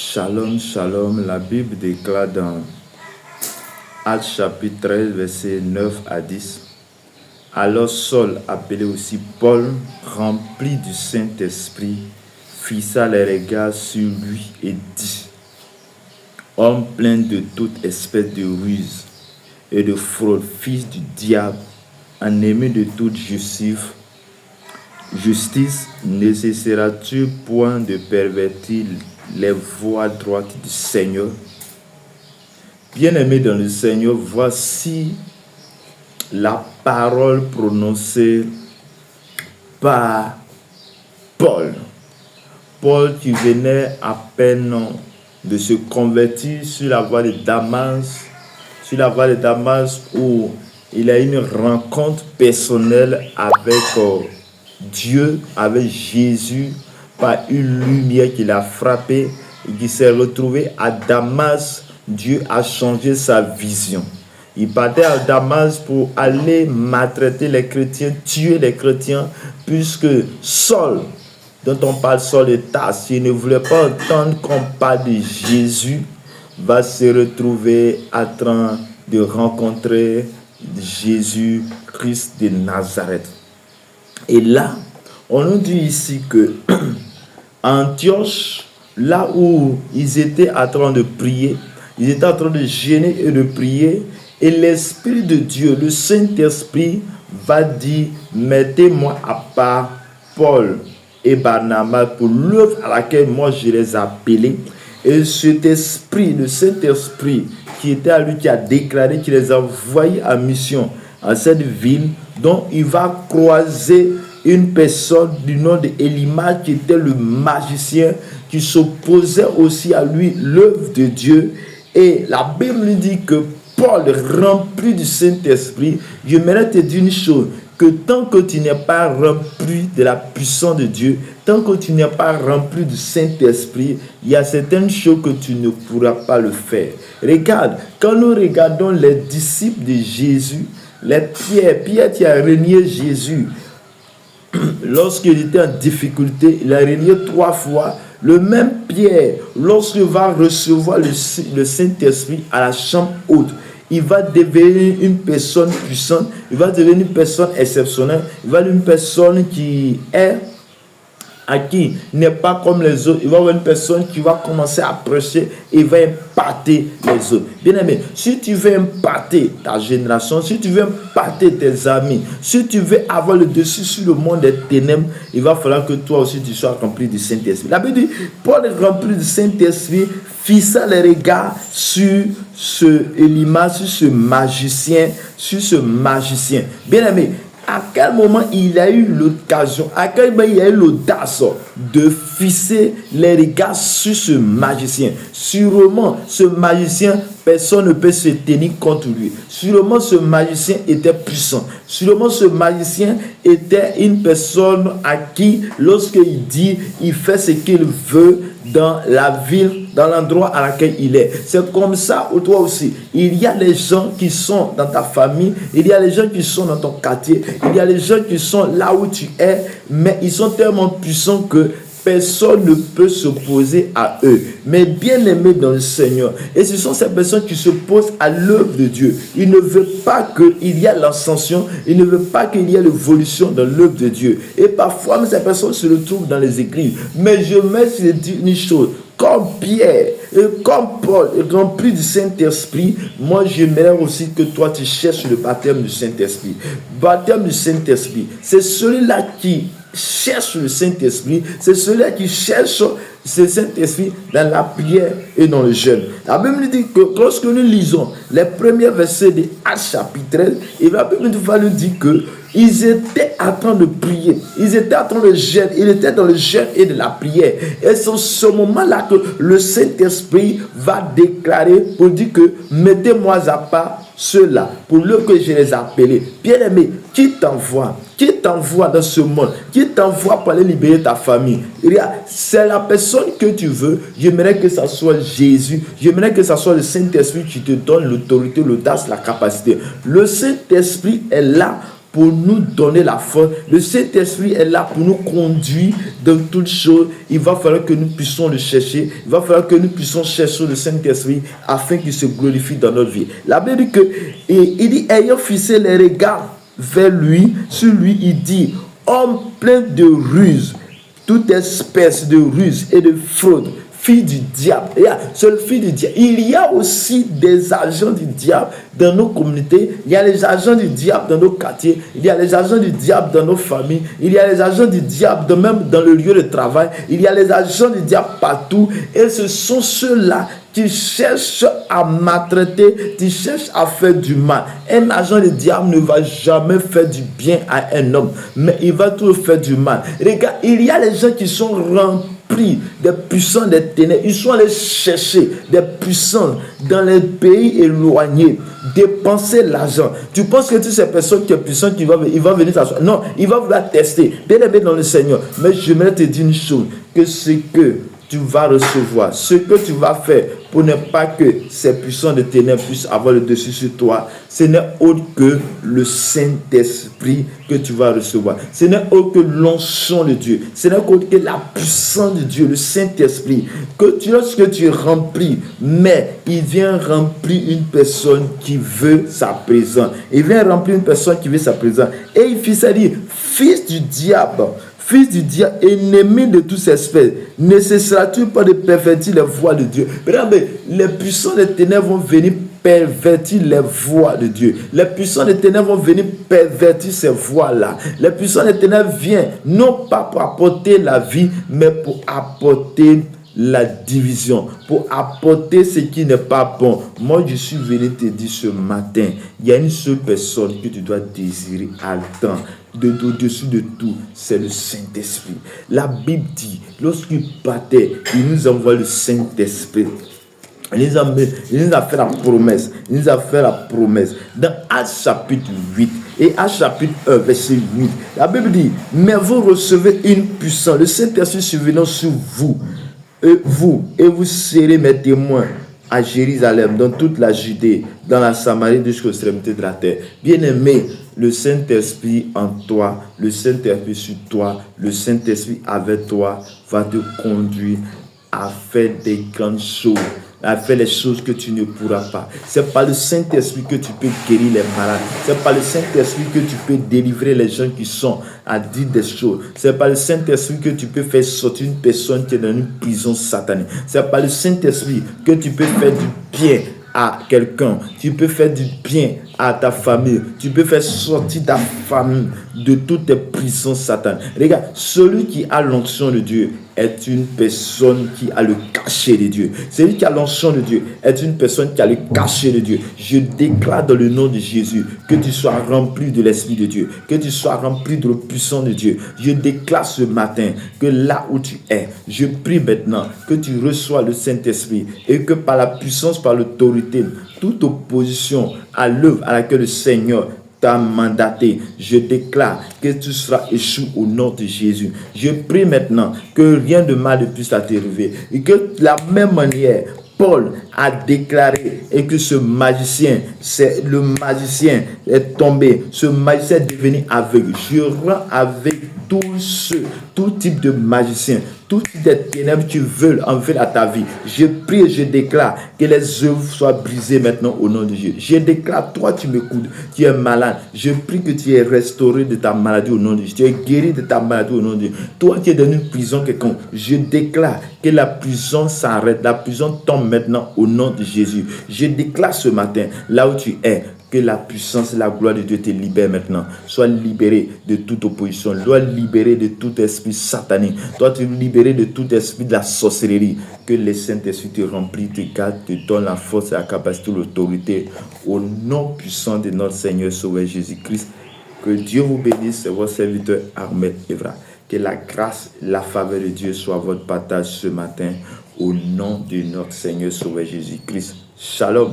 Shalom, shalom. La Bible déclare dans Actes chapitre 13, versets 9 à 10. Alors Saul, appelé aussi Paul, rempli du Saint-Esprit, fixa les regards sur lui et dit: Homme plein de toute espèce de ruse et de fraude, fils du diable, ennemi de toute justice, nécessaires-tu point de pervertir les voies droites du Seigneur? Bien-aimé dans le Seigneur, voici la parole prononcée par Paul. Paul qui venait à peine de se convertir sur la voie de Damas, où il a eu une rencontre personnelle avec Dieu, avec Jésus, par une lumière qui l'a frappé et qui s'est retrouvé à Damas. Dieu a changé sa vision. Il partait à Damas pour aller maltraiter les chrétiens, tuer les chrétiens, puisque Saul, dont on parle Saul de Tarse, il ne voulait pas entendre qu'on parle de Jésus, va se retrouver en train de rencontrer Jésus Christ de Nazareth. Et là, on nous dit ici que Antioche, là où ils étaient en train de prier, ils étaient en train de jeûner et de prier, et l'Esprit de Dieu, le Saint-Esprit, va dire: mettez-moi à part Paul et Barnabas pour l'œuvre à laquelle moi je les ai appelés. Et cet esprit, le Saint-Esprit qui était à lui, qui a déclaré, qui les a envoyés en mission à cette ville, dont il va croiser une personne du nom d'Élimas qui était le magicien, qui s'opposait aussi à lui, l'œuvre de Dieu. Et la Bible dit que Paul, rempli du Saint-Esprit, j'aimerais te dire une chose, que tant que tu n'es pas rempli de la puissance de Dieu, tant que tu n'es pas rempli du Saint-Esprit, il y a certaines choses que tu ne pourras pas le faire. Regarde, quand nous regardons les disciples de Jésus, Pierre qui a renié Jésus, lorsqu'il était en difficulté, il a renié 3 fois. Le même Pierre, lorsqu'il va recevoir le Saint-Esprit à la chambre haute, il va devenir une personne puissante, il va devenir une personne exceptionnelle, il va devenir une personne qui n'est pas comme les autres. Il va avoir une personne qui va commencer à prêcher et va impacter les autres. Bien aimé, si tu veux impacter ta génération, si tu veux impacter tes amis, si tu veux avoir le dessus sur le monde des ténèbres, il va falloir que toi aussi tu sois rempli du Saint-Esprit. La Bible dit, Paul est rempli du Saint-Esprit, fixa les regards sur ce Élimas, sur ce magicien. Bien aimé, à quel moment il a eu l'occasion, à quel moment il a eu l'audace de fixer les regards sur ce magicien? Sûrement, ce magicien, personne ne peut se tenir contre lui. Sûrement, ce magicien était puissant. Sûrement, ce magicien était une personne à qui, lorsqu'il dit, il fait ce qu'il veut dans la ville, dans l'endroit à laquelle il est. C'est comme ça, ou toi aussi. Il y a les gens qui sont dans ta famille, il y a les gens qui sont dans ton quartier, il y a les gens qui sont là où tu es, mais ils sont tellement puissants que personne ne peut s'opposer à eux. Mais bien aimés dans le Seigneur, et ce sont ces personnes qui s'opposent à l'œuvre de Dieu. Ils ne veulent pas qu'il y ait l'ascension, ils ne veulent pas qu'il y ait l'évolution dans l'œuvre de Dieu. Et parfois, ces personnes se retrouvent dans les églises. Mais je mets sur une chose, comme Pierre et comme Paul est rempli du Saint-Esprit, moi j'aimerais aussi que toi tu cherches le baptême du Saint-Esprit. Baptême du Saint-Esprit, c'est celui-là qui cherche le Saint-Esprit, c'est celui-là qui cherche ce Saint-Esprit dans la prière et dans le jeûne. La Bible dit que lorsque nous lisons les premiers versets de Actes chapitre 13, et la Bible va nous dire que ils étaient en train de prier, ils étaient en train de jeûner, ils étaient dans le jeûne et de la prière. Et c'est ce moment-là que le Saint-Esprit va déclarer pour dire que mettez-moi à part ceux-là, pour l'œuvre que je les ai appelés. Bien-aimé, qui t'envoie dans ce monde, qui t'envoie pour aller libérer ta famille? C'est la personne que tu veux. J'aimerais que ça soit Jésus, j'aimerais que ça soit le Saint-Esprit qui te donne l'autorité, l'audace, la capacité. Le Saint-Esprit est là pour nous donner la force. Le Saint-Esprit est là pour nous conduire dans toutes choses. Il va falloir que nous puissions le chercher. Il va falloir que nous puissions chercher le Saint-Esprit afin qu'il se glorifie dans notre vie. La Bible dit que, il dit, ayant fixé les regards vers lui, sur lui, il dit, homme plein de ruses, toute espèce de ruse et de fraude, fille du diable. C'est le fils du diable. Il y a aussi des agents du diable dans nos communautés. Il y a les agents du diable dans nos quartiers. Il y a les agents du diable dans nos familles. Il y a les agents du diable même dans le lieu de travail. Il y a les agents du diable partout. Et ce sont ceux-là qui cherchent à maltraiter, qui cherchent à faire du mal. Un agent du diable ne va jamais faire du bien à un homme, mais il va toujours faire du mal. Regarde, il y a les gens qui sont remplis des puissants des ténèbres. Ils sont allés chercher des puissants dans les pays éloignés, dépenser l'argent. Tu penses que toutes ces personnes qui sont puissantes, il va venir t'asseoir? Non, il va vouloir tester. Bien aimé dans le Seigneur. Mais je vais te dire une chose, que ce que tu vas recevoir, ce que tu vas faire pour ne pas que ces puissants de ténèbres puissent avoir le dessus sur toi, ce n'est autre que le Saint-Esprit que tu vas recevoir. Ce n'est autre que l'onction de Dieu. Ce n'est autre que la puissance de Dieu, le Saint-Esprit. Lorsque tu es rempli, mais il vient remplir une personne qui veut sa présence. Il vient remplir une personne qui veut sa présence. Et il fit ça dire, fils du diable, fils du diable, ennemi de toute espèce, ne cesseras-tu pas de pervertir les voies de Dieu? Mais les puissants des ténèbres vont venir pervertir les voies de Dieu. Les puissants des ténèbres vont venir pervertir ces voies-là. Les puissants des ténèbres viennent non pas pour apporter la vie, mais pour apporter la division, pour apporter ce qui n'est pas bon. Moi, je suis venu te dire ce matin, il y a une seule personne que tu dois désirer à temps. Au-dessus de tout, c'est le Saint-Esprit. La Bible dit, lorsqu'il partait, il nous envoie le Saint-Esprit. Il nous a fait la promesse. Il nous a fait la promesse. Dans Actes chapitre 8 et Actes chapitre 1, verset 8, la Bible dit, mais vous recevez une puissance, le Saint-Esprit survenant sur vous. Et vous serez mes témoins à Jérusalem, dans toute la Judée, dans la Samarie, jusqu'aux extrémités de la terre. Bien-aimé, le Saint-Esprit en toi, le Saint-Esprit sur toi, le Saint-Esprit avec toi va te conduire à faire des grandes choses, à faire les choses que tu ne pourras pas. C'est par le Saint-Esprit que tu peux guérir les malades. C'est par le Saint-Esprit que tu peux délivrer les gens qui sont à dire des choses. C'est par le Saint-Esprit que tu peux faire sortir une personne qui est dans une prison satanique. C'est par le Saint-Esprit que tu peux faire du bien à quelqu'un. Tu peux faire du bien à ta famille. Tu peux faire sortir ta famille de toutes tes prisons sataniques. Regarde, celui qui a l'onction de Dieu est une personne qui a le cachet de Dieu. Celui qui a l'onction de Dieu est une personne qui a le cachet de Dieu. Je déclare dans le nom de Jésus que tu sois rempli de l'Esprit de Dieu, que tu sois rempli de la puissance de Dieu. Je déclare ce matin que là où tu es, je prie maintenant que tu reçois le Saint-Esprit et que par la puissance, par l'autorité, toute opposition à l'œuvre à laquelle le Seigneur t'a mandaté, je déclare que tu seras échoué au nom de Jésus. Je prie maintenant que rien de mal ne puisse t'arriver et que de la même manière Paul a déclaré et que ce magicien, c'est le magicien est tombé, ce magicien est devenu aveugle. Je rends avec tout type de magicien, tout type de ténèbres qui veulent en faire à ta vie. Je prie et je déclare que les œuvres soient brisées maintenant au nom de Dieu. Je déclare, toi tu m'écoutes, tu es malade. Je prie que tu es restauré de ta maladie au nom de Dieu. Tu es guéri de ta maladie au nom de Dieu. Toi qui es dans une prison quelconque, je déclare que la prison s'arrête. La prison tombe maintenant au nom de Jésus. Je déclare ce matin, là où tu es, que la puissance et la gloire de Dieu te libère maintenant. Sois libéré de toute opposition. Sois libéré de tout esprit satanique. Sois libéré de tout esprit de la sorcellerie. Que le Saint-Esprit te remplit, te garde, te donne la force et la capacité, l'autorité. Au nom puissant de notre Seigneur Sauveur Jésus-Christ. Que Dieu vous bénisse. C'est votre serviteur Ahmed Evra. Que la grâce, la faveur de Dieu soit votre partage ce matin. Au nom de notre Seigneur Sauveur Jésus-Christ. Shalom.